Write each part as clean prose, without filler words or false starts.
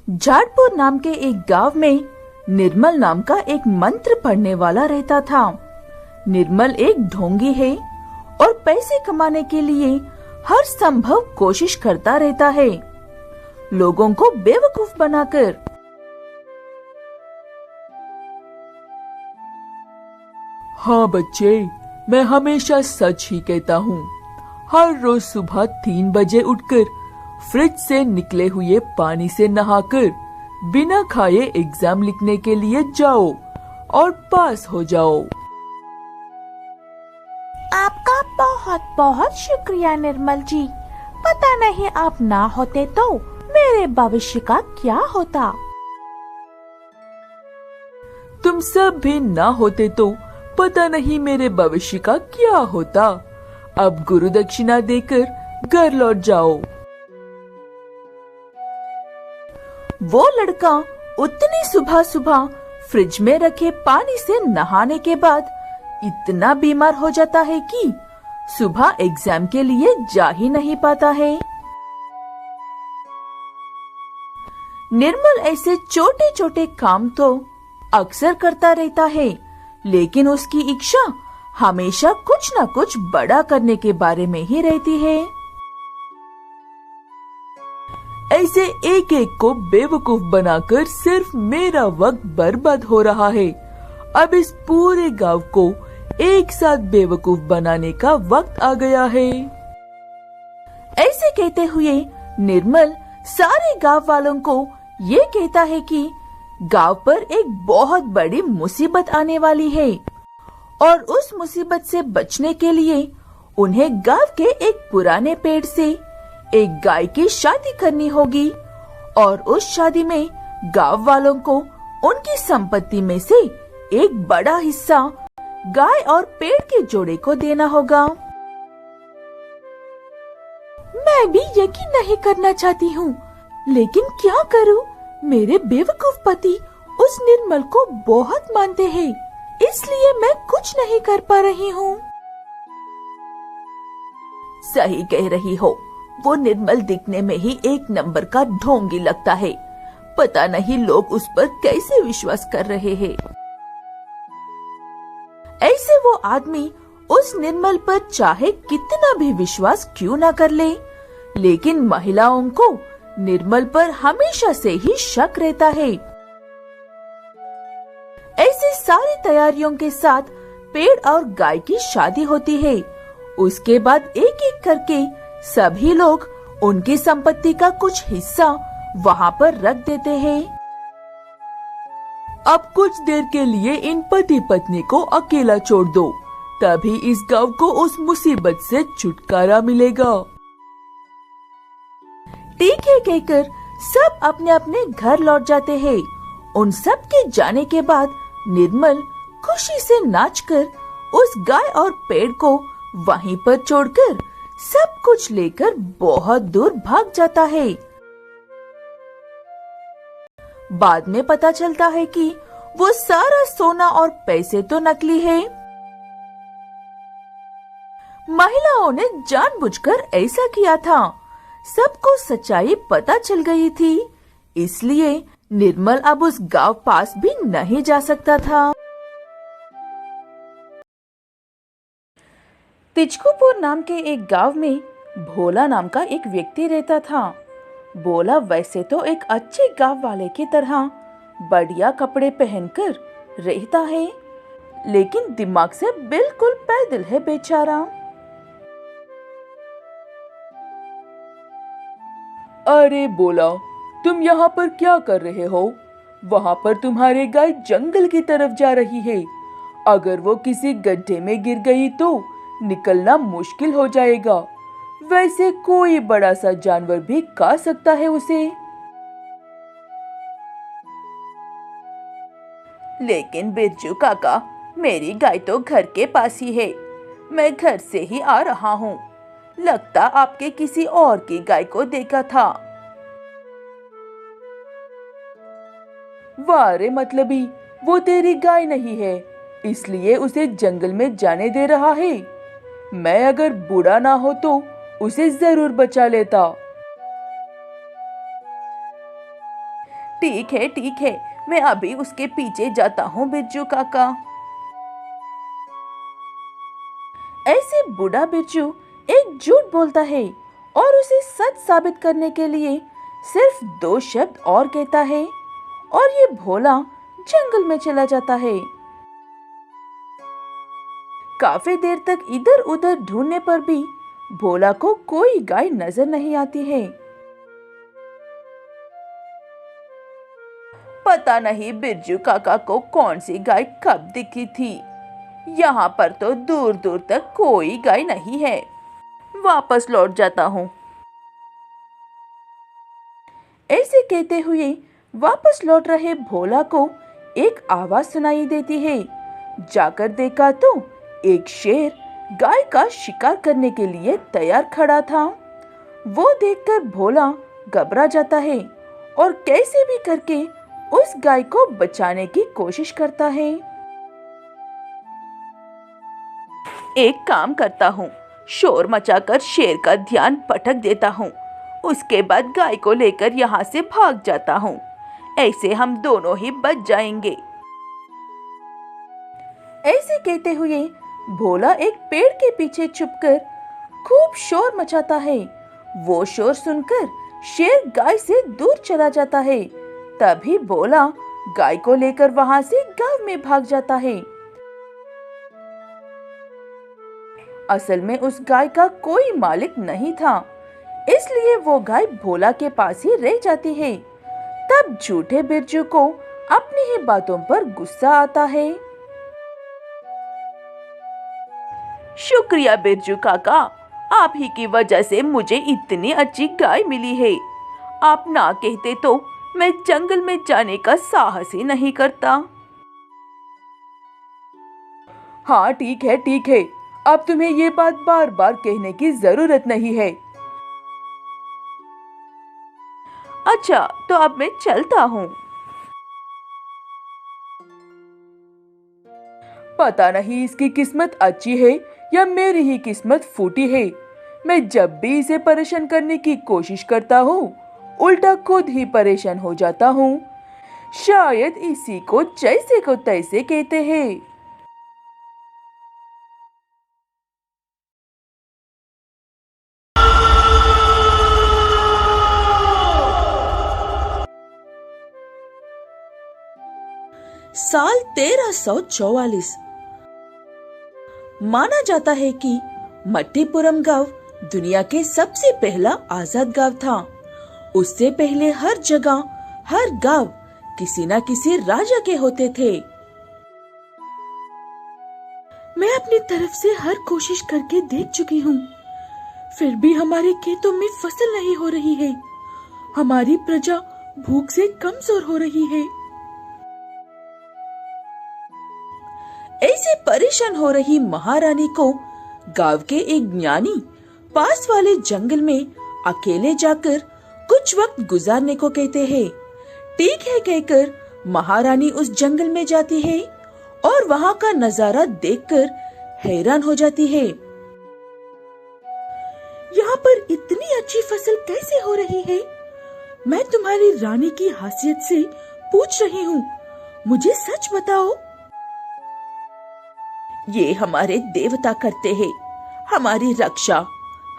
जाटपुर नाम के एक गांव में निर्मल नाम का एक मंत्र पढ़ने वाला रहता था। निर्मल एक ढोंगी है और पैसे कमाने के लिए हर संभव कोशिश करता रहता है, लोगों को बेवकूफ बनाकर। हाँ बच्चे, मैं हमेशा सच ही कहता हूँ। हर रोज सुबह 3 बजे उठकर फ्रिज से निकले हुए पानी से नहाकर बिना खाए एग्जाम लिखने के लिए जाओ और पास हो जाओ। आपका बहुत बहुत शुक्रिया निर्मल जी। पता नहीं आप ना होते तो मेरे भविष्य का क्या होता। तुम सब भी ना होते तो पता नहीं मेरे भविष्य का क्या होता। अब गुरु दक्षिणा देकर घर लौट जाओ। वो लड़का उतनी सुबह सुबह फ्रिज में रखे पानी से नहाने के बाद इतना बीमार हो जाता है कि सुबह एग्जाम के लिए जा ही नहीं पाता है। निर्मल ऐसे छोटे छोटे काम तो अक्सर करता रहता है, लेकिन उसकी इच्छा हमेशा कुछ न कुछ बड़ा करने के बारे में ही रहती है। ऐसे एक एक को बेवकूफ बनाकर सिर्फ मेरा वक्त बर्बाद हो रहा है। अब इस पूरे गांव को एक साथ बेवकूफ बनाने का वक्त आ गया है। ऐसे कहते हुए निर्मल सारे गांव वालों को ये कहता है कि गांव पर एक बहुत बड़ी मुसीबत आने वाली है और उस मुसीबत से बचने के लिए उन्हें गांव के एक पुराने पेड़ से एक गाय की शादी करनी होगी और उस शादी में गांव वालों को उनकी संपत्ति में से एक बड़ा हिस्सा गाय और पेड़ के जोड़े को देना होगा। मैं भी यकीन नहीं करना चाहती हूँ, लेकिन क्या करूँ? मेरे बेवकूफ पति उस निर्मल को बहुत मानते हैं, इसलिए मैं कुछ नहीं कर पा रही हूँ। सही कह रही हो, वो निर्मल दिखने में ही एक नंबर का ढोंगी लगता है। पता नहीं लोग उस पर कैसे विश्वास कर रहे हैं। ऐसे वो आदमी उस निर्मल पर चाहे कितना भी विश्वास क्यों ना कर ले, लेकिन महिलाओं को निर्मल पर हमेशा से ही शक रहता है। ऐसे सारी तैयारियों के साथ पेड़ और गाय की शादी होती है। उसके बाद एक एक करके सभी लोग उनकी संपत्ति का कुछ हिस्सा वहाँ पर रख देते हैं। अब कुछ देर के लिए इन पति पत्नी को अकेला छोड़ दो, तभी इस गांव को उस मुसीबत से छुटकारा मिलेगा। ठीक है कहकर सब अपने अपने घर लौट जाते हैं। उन सब के जाने के बाद निर्मल खुशी से नाचकर उस गाय और पेड़ को वहीं पर छोड़कर सब कुछ लेकर बहुत दूर भाग जाता है। बाद में पता चलता है कि वो सारा सोना और पैसे तो नकली है। महिलाओं ने जानबूझकर ऐसा किया था। सबको सच्चाई पता चल गई थी, इसलिए निर्मल अब उस गांव पास भी नहीं जा सकता था। तिजकुपुर नाम के एक गांव में भोला नाम का एक व्यक्ति रहता था। भोला वैसे तो एक अच्छे गांव वाले की तरह बढ़िया कपड़े पहनकर रहता है, लेकिन दिमाग से बिल्कुल पैदल है बेचारा। अरे बोला, तुम यहाँ पर क्या कर रहे हो? वहाँ पर तुम्हारी गाय जंगल की तरफ जा रही है। अगर वो किसी गड्ढे में गिर गई तो निकलना मुश्किल हो जाएगा। वैसे कोई बड़ा सा जानवर भी खा सकता है उसे। लेकिन बिरजू काका, मेरी गाय तो घर के पास ही है। मैं घर से ही आ रहा हूँ। लगता आपके किसी और की गाय को देखा था। वाह रे मतलबी, वो तेरी गाय नहीं है, इसलिए उसे जंगल में जाने दे रहा है। मैं अगर बूढ़ा ना हो तो उसे जरूर बचा लेता। ठीक है, मैं अभी उसके पीछे जाता हूँ बिरजू काका। ऐसे बूढ़ा बिरजू एक झूठ बोलता है और उसे सच साबित करने के लिए सिर्फ 2 शब्द और कहता है और ये भोला जंगल में चला जाता है। काफी देर तक इधर उधर ढूंढने पर भी भोला को कोई गाय नजर नहीं आती है। पता नहीं बिरजू काका को कौन सी गाय कब दिखी थी। यहाँ पर तो दूर दूर तक कोई गाय नहीं है। वापस लौट जाता हूँ। ऐसे कहते हुए वापस लौट रहे भोला को एक आवाज सुनाई देती है। जाकर देखा तो एक शेर गाय का शिकार करने के लिए तैयार खड़ा था। वो देखकर भोला घबरा जाता है और कैसे भी करके उस गाय को बचाने की कोशिश करता है। एक काम करता हूँ, शोर मचाकर शेर का ध्यान भटक देता हूँ। उसके बाद गाय को लेकर यहाँ से भाग जाता हूँ। ऐसे हम दोनों ही बच जाएंगे। ऐसे कहते हुए भोला एक पेड़ के पीछे छुपकर खूब शोर मचाता है। वो शोर सुनकर शेर गाय से दूर चला जाता है। तभी भोला गाय को लेकर वहां से गांव में भाग जाता है। असल में उस गाय का कोई मालिक नहीं था, इसलिए वो गाय भोला के पास ही रह जाती है। तब झूठे बिरजू को अपनी ही बातों पर गुस्सा आता है। शुक्रिया बिरजू काका, आप ही की वजह से मुझे इतनी अच्छी गाय मिली है। आप ना कहते तो मैं जंगल में जाने का साहस ही नहीं करता। हाँ ठीक है, अब तुम्हें ये बात बार बार कहने की जरूरत नहीं है। अच्छा, तो अब मैं चलता हूँ। पता नहीं इसकी किस्मत अच्छी है या मेरी ही किस्मत फूटी है। मैं जब भी इसे परेशान करने की कोशिश करता हूँ, उल्टा खुद ही परेशान हो जाता हूँ। शायद इसी को जैसे को तैसे कहते हैं। साल 1344 माना जाता है कि मट्टीपुरम गांव दुनिया के सबसे पहला आजाद गांव था। उससे पहले हर जगह हर गांव किसी न किसी राजा के होते थे। मैं अपनी तरफ से हर कोशिश करके देख चुकी हूँ, फिर भी हमारे खेतों में फसल नहीं हो रही है। हमारी प्रजा भूख से कमजोर हो रही है। ऐसे परेशान हो रही महारानी को गांव के एक ज्ञानी पास वाले जंगल में अकेले जाकर कुछ वक्त गुजारने को कहते हैं। ठीक है कहकर महारानी उस जंगल में जाती है और वहाँ का नजारा देखकर हैरान हो जाती है। यहाँ पर इतनी अच्छी फसल कैसे हो रही है? मैं तुम्हारी रानी की हैसियत से पूछ रही हूँ, मुझे सच बताओ। ये हमारे देवता करते हैं, हमारी रक्षा,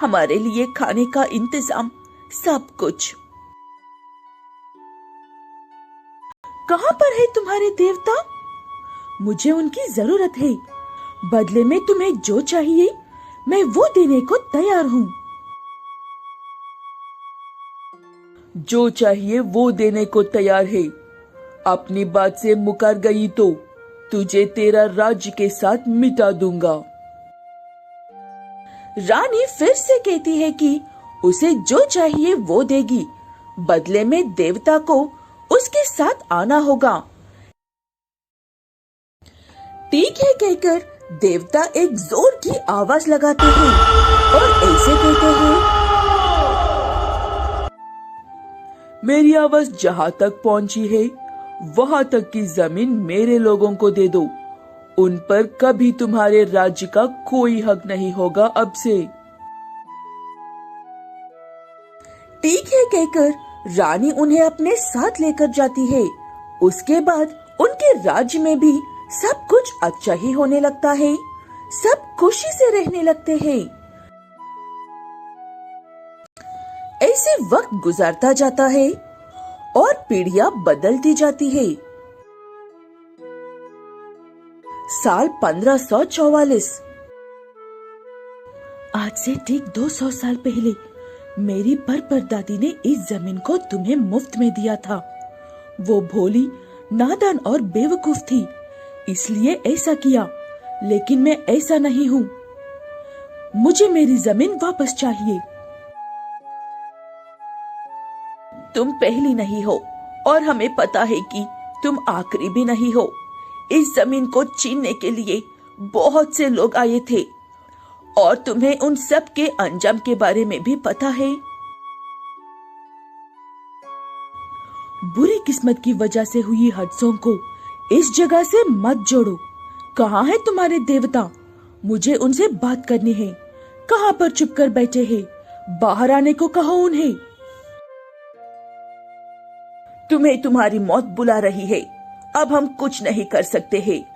हमारे लिए खाने का इंतजाम, सब कुछ। कहाँ पर है तुम्हारे देवता? मुझे उनकी जरूरत है। बदले में तुम्हें जो चाहिए मैं वो देने को तैयार हूँ। जो चाहिए वो देने को तैयार है। अपनी बात से मुकर गई तो तुझे तेरा राज्य के साथ मिटा दूंगा। रानी फिर से कहती है कि उसे जो चाहिए वो देगी, बदले में देवता को उसके साथ आना होगा। ठीक है कहकर देवता एक जोर की आवाज लगाते हैं और ऐसे कहते हैं, मेरी आवाज जहाँ तक पहुँची है वहाँ तक की जमीन मेरे लोगों को दे दो। उन पर कभी तुम्हारे राज्य का कोई हक नहीं होगा अब से। ठीक है कहकर रानी उन्हें अपने साथ लेकर जाती है। उसके बाद उनके राज्य में भी सब कुछ अच्छा ही होने लगता है। सब खुशी से रहने लगते हैं। ऐसे वक्त गुजरता जाता है और पीढ़ियां बदलती जाती है। साल 1544। आज से ठीक 200 साल पहले मेरी परदादी ने इस जमीन को तुम्हें मुफ्त में दिया था। वो भोली, नादान और बेवकूफ थी, इसलिए ऐसा किया। लेकिन मैं ऐसा नहीं हूँ। मुझे मेरी जमीन वापस चाहिए। तुम पहली नहीं हो और हमें पता है कि तुम आखिरी भी नहीं हो। इस जमीन को छीनने के लिए बहुत से लोग आए थे और तुम्हें उन सब के अंजाम के बारे में भी पता है। बुरी किस्मत की वजह से हुई हादसों को इस जगह से मत जोड़ो। कहाँ है तुम्हारे देवता? मुझे उनसे बात करनी है। कहाँ पर चुप कर बैठे हैं? बाहर आने को कहो उन्हें। तुम्हें तुम्हारी मौत बुला रही है। अब हम कुछ नहीं कर सकते हैं।